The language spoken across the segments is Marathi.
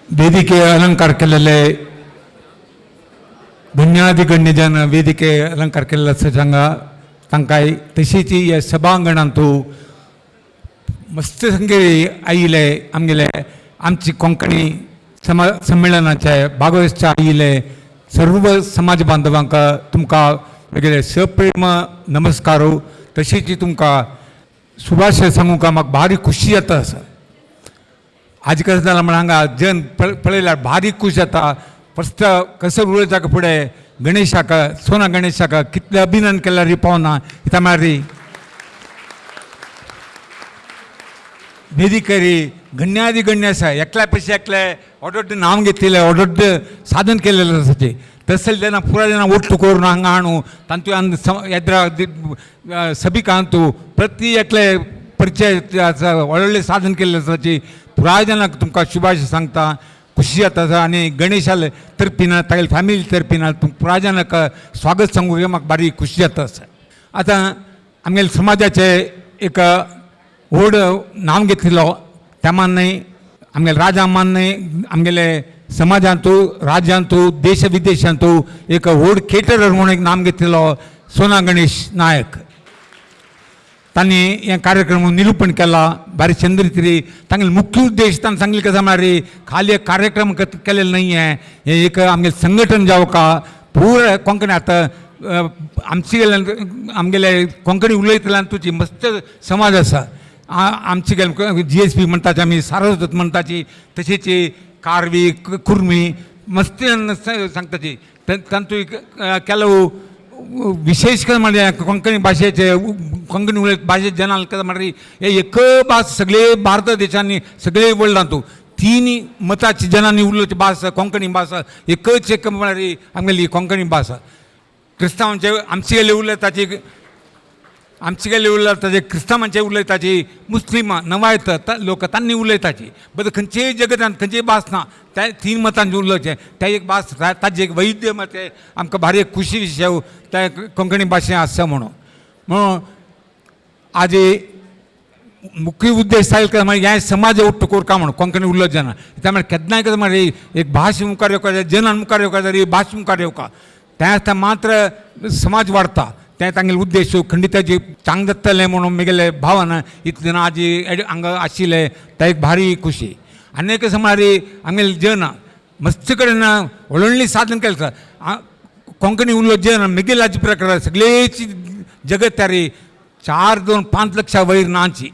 ವೇದಿಕೆ ಅಲಂಕಾರ केलेले गण्याधिगण्यजन ವೇದಿಕೆ अलंकार केलेला सजांगा तांकाय तशीच या सभांगणांतू मस्त संगेळी आयिले आमगेले आमची कोंकणी संमेलनाचे भागवहिसचे आयिले सर्व समाज बांधवांक तुमकां वेगळे सप्रेम नमस्कारू तशीच तुमकां शुभाशय सांगूंक म्हाका भारी खुशी जाता आसा. आज कसं झालं म्हणून हांगा जन पळयल्यार भारी खूश जाता. फस्ट कसं उलयताका फुडें गणेशाक सोना गणेशाक कितले अभिनंदन केल्यार पावना हिता म्हळ्यार वेदिकेरी गण्याधिगण्य आसा एकल्या पैसे एकले ऑर्डर नांव घेतलेले ऑर्डर साधन केलेलें आसा तसले जेन्ना पुराय जेन्ना ओट्टू करून हांगा हाडूं तांतू येद्रा सभीक हाडूं प्रति एकले परिचय व्हडले साधन केल्ले आसा पुराय जाणांक तुमकां शुभाशय सांगता. खुशी जाता आनी गणेशा तर्फीन तागेले फॅमिली तर्फीन पुराय जाणांक स्वागत सांगूंक म्हाका बारी खुशी जाता आसा. आतां आमगेले समाजाचे एक व्हड नांव घेतिल्लो त्या मान्य आमगेले राजा मान्य आमगेले समाजांतू राज्यांतू देश विदेशांतू एक व्हड केटरर म्हणून एक नांव घेतिल्लो सोना गणेश नायक तांणी हे कार्यक्रम निरूपण केला बारी चंद रितीरी. तांगेले मुख्य उद्देश तांणी सांगले कसं म्हळ्यार खाली एक कार्यक्रम केलेलो नाही आहे हे एक आमगेले संघटन जावका पुराय कोंकणी आतां आमगेले कोंकणी उलयतल्यान तुजी मस्त समाज आसा. आमचे गेले GSP म्हणटाचे आमी सारस्वत म्हणटाची तशीच कारवी कुर्मी मस्त सांगताची तांतू ಕೆಲವು विशेष करून म्हणजे कोंकणी भाषेचे कोंकणी उलयत भाशे जनाल कशें म्हळ्यार हे एक भास सगळे भारत देशांनी सगळे वर्ल्डांतू तीन मताची जनांनी उलयची भास कोंकणी भास एकच एक म्हळ्यार आमगेली कोंकणी भास. क्रिस्तांवांचे आमचे गेले उलयताची क्रिस्तांवांचे उलयताची मुस्लीम नवायत लोक तांणी उलयताची बट खंयचेय जगतांत खंयचेय भास ना त्या तीन मतांचे उलयचे त्या एक भास ताजे एक वैद्य मते आमकां भारी खुशी विशय त्या कोंकणी भाशेन आसा म्हणून आज मुख्य उद्देश सांगले म्हळ्यार हे समाज ओट्टू करता म्हणून कोंकणी उलयत जेन्ना त्या म्हळ्यार केन्नाय कशें म्हळ्यार एक भास मुखार येवका जनान मुखार येवका जाल्यार भास मुखार येवका त्या मात्र समाज वाडटा तें तांगेले उद्देश खंडिताची चांग जातलें म्हणून म्हगेले भावन इतले आज हांगा आशिल्ले त्या एक भारी खुशी. आनी कशें म्हळ्यार आमगेले जन मस्त कडेन व्हडली साधन केलें कोंकणी उलयत जन म्हगेले हाजे प्रकार सगळेची जगत त्यारी 4-5 लक्षा वयर नाची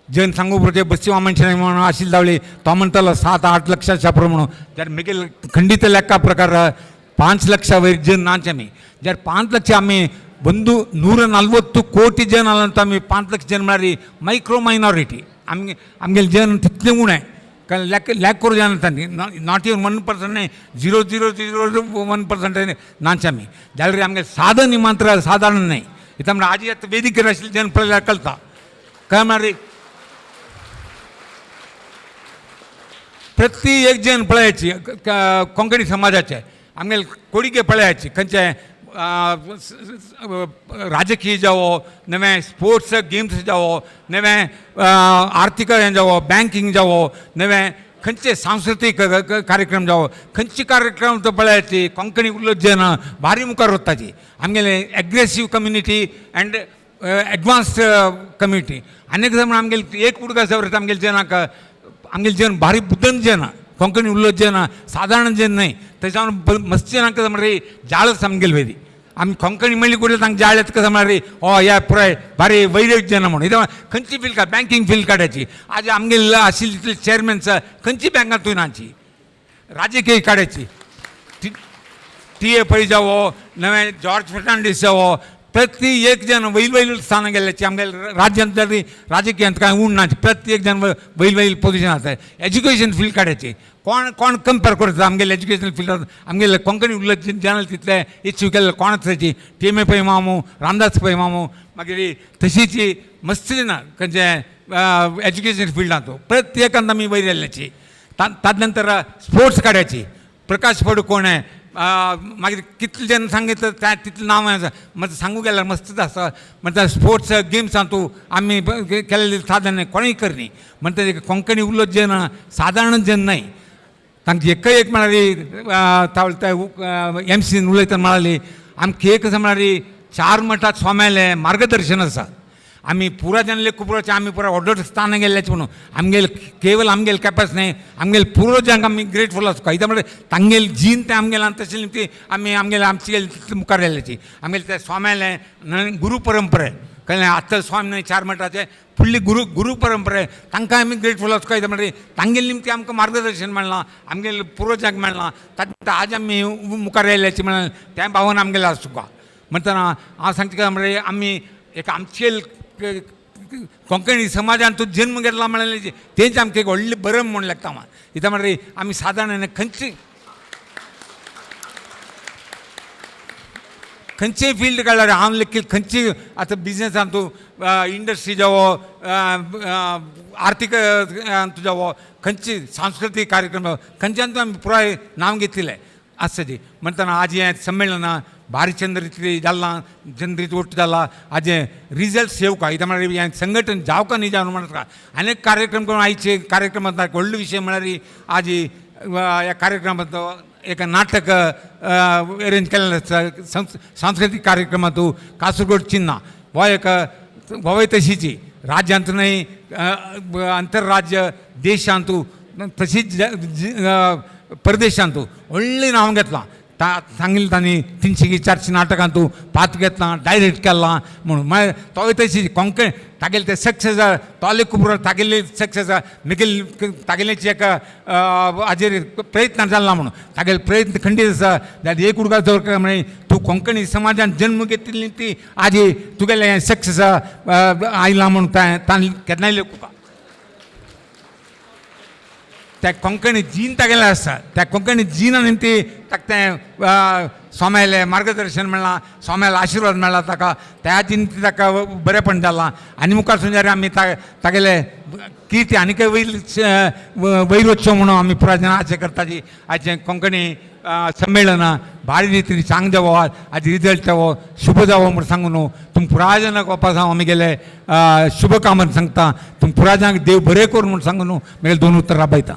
जन सांगू पुरते बसी मनशां म्हणून आशिल्ले जावळी तो म्हणटालो 7-8 लक्षाच्या प्रमाण जाल्यार म्हगेले खंडीत लेखा प्रकार 5 लक्षा वयर जन नाचे आमी जाल्यार 5 लक्ष आमी ಒಂದು 140 ಕೋಟಿ ಜನ ಅಂತ ಆಮಿ 5 ಲಕ್ಷ ಜನ ಮಾಡಿ ಮೈಕ್ರೋ ಮೈನಾರಿಟಿ ಆಮ್ಗೆ ಜನ ತಿತ್ಲೆ ಉಣೆ ಲ್ಯಾಕೋರು ಜನ ಅಂತಾನೆ ನಾಟ್ ಇವನ್ 1% 0.001% नाचामी जाल्यार आमगे साधन मात्र साधारण नाही इथं म्हणजे आजी आता वेदिकेर आशिल्ले जन पळयल्यार कळटा काय म्हळ्यार प्रति एक जन पळयाची कोंकणी समाजाचे आमगे कोडीगे पळयाची खंयचे राजकीय जावो नवे स्पोर्ट्स गेम्स जावो नवे आर्थीक हें जावो बँकिंग जावो नवे खंयचे सांस्कृतीक कार्यक्रम जावो खंयचे कार्यक्रम तो पळयाची कोंकणी उलयत जेन्ना भारी मुखार वताची आमगेले aggressive community end advanced community आनीक म्हण आमगेले एक उडक आसा आमगेले जनाक आमगेले जन भारी बुदंत जेना कोंकणी उलयत जेन्ना साधारण जेन न्हय त्याच्या मस्त जनांक कशें म्हळ्यार जाळच आमगेले वेदी आमी कोंकणी म्हणली कुठे तांकां जाळ येता कशें म्हळ्यार ह्या पुराय भारी वैरक जेना म्हणून इथं खंयची फील्ड काड बँकींग फील्ड काडयाची आज आमगेले आशिल्ले तितले चेअरमॅन्स खंयची बँकां तुवें नाची राजकीय काडयाची TA पै जावो नवे जॉर्ज फर्नांडीस जावो प्रति एक जन वैल स्थान गेल्ल्याची आमगेले राज्यांत राजकीयांत कांय उण ना प्रत्येक जन वैल पोजिशन आसा. एज्युकेशन फील्ड काडयाची कोण कंपेर करता आमगेले एज्युकेशनल फिल्डांत आमगेले कोंकणी उलयत जनाल तितले इच्छू केले कोणाच तशी TMA पै मामू रामदास पै मामू मागीर तशीच मस्त ना खंयचे एज्युकेशन फिल्डांत प्रत्येकांत आमी वयर येयल्ल्याची. ताजे नंतर स्पोर्ट्स काडयाची प्रकाश पडुकोणे मागीर कितले जन सांगितलं त्या तितलें नांव आसा म्हणजे सांगूंक गेल्यार मस्तच आसा म्हणजे स्पोर्ट्स गेम्सांतू आमी केलेले साधन कोणूय करनी म्हणटा कोंकणी उलयत जेन्ना सादारण जेन न्हय तांकां एकय एक म्हळ्यारी MC उलयतना म्हळाली आमकां एक म्हळ्यारी 4 मठात स्वाम्यालें मार्गदर्शन आसा आमी पुरा जनले कुपुराचे आमी पुरा ऑर्डर स्थान गेल्ल्याचे म्हणून आमगेल केवल आमगेल कॅपॅस न्हय आमगेल पुरोजांक आमी ग्रेटफूल आसता कित्याक म्हळ्यार तांगेल जीन तें आमगेलें तशें ती आमी आमगेले आमची मुखार गेल्ल्याची आमगेले ते स्वाम्यालें गुरू परंपरे कळ्ळें आतां स्वामी 4 मठाचे फुडली गुरू परंपरे तांकां आमी ग्रेटफूल आसता कित्याक म्हळ्यार तांगेल निमती आमकां मार्गदर्शन मेळना आमगेले पुरोजांक मेळना ताका आज आमी मुखार येयल्याची म्हणून त्या भावन आमगेलें आसा तुका म्हणटना हांव सांगता काय म्हळ्यार आमी एक आमचेल कोंकणी समाजान तो जन्म घेतला म्हळ्यार तेंच आमकां एक व्हडलें बरं म्हूण लागता कित्याक म्हळ्यार आमी सादारण खंयचेय फील्ड काडल्यार हांव लेगीत खंयची आतां बिजनसान तूं इंडस्ट्री जावो आर्थीक तूं जावो खंयची सांस्कृतीक कार्यक्रम जावो खंयच्यान तूं आमी पुराय नांव घेतलें आसता म्हणटना आज हें संमेलन भारी चंद्रित जाल्ला चंद्रित वोट जाला हाजे रिजल्ट्स येवका कित्याक म्हळ्यार हें संघटन जावका न्ही जावन म्हणटा अनेक कार्यक्रम करून आयचे कार्यक्रमांत व्हडलो विशय म्हळ्यार आज ह्या कार्यक्रमांत एक नाटक अरेंज केल्लें आसा सांस्कृतीक कार्यक्रमांत कासरगोड चिन्ना हो एक होय तशीची राज्यांत न्हय आंतरराज्य देशांत तशीच परदेशांत व्हडलें नांव घेतलां सांगिल्लें तांणी 300-400 नाटकां तूं पात्र घेतलां डायरेक्ट केलां म्हणून म्हळ्यार तोय तशी कोंकणी तागेलें तें सक्सेस तोले कुपुरा तागेलें सक्सेस मुखेल तागेलेंच एक हाजेर प्रयत्न जाल्ला म्हणून तागेले प्रयत्न खंडीत आसा जाल्यार एक उडका दवरता म्हळ्यार तूं कोंकणी समाजान जन्म घेतिल्ली ती आज तुगेलें हें सक्सेस आयलां म्हणून तांणी केन्नाय लेखुका त्या कोंकणी जीन तागेलें आसा त्या कोंकणी जिना निमती ताका तें स्वाम्यालें मार्गदर्शन मेळ्ळां स्वाम्यालो आशिर्वाद मेळ्ळा ताका त्या निमती ताका बरेंपण जालां आनी मुखार सुद्दां आमी तागेले कीर्ती आनीकय वयर वच्चो म्हणून आमी पुराय जाणां आशा करता जी आजचें कोंकणी संमेलन भारी रितीन चांग जावो आज रिजल्ट जावो शुभ जावो म्हूण सांगून तुम पुराय जाणांक वपास हांव आमगेले शुभकामना सांगता तुम पुराय जाणांक देव बरें करूं म्हूण सांगून म्हगेलें 2 उतर राबयता.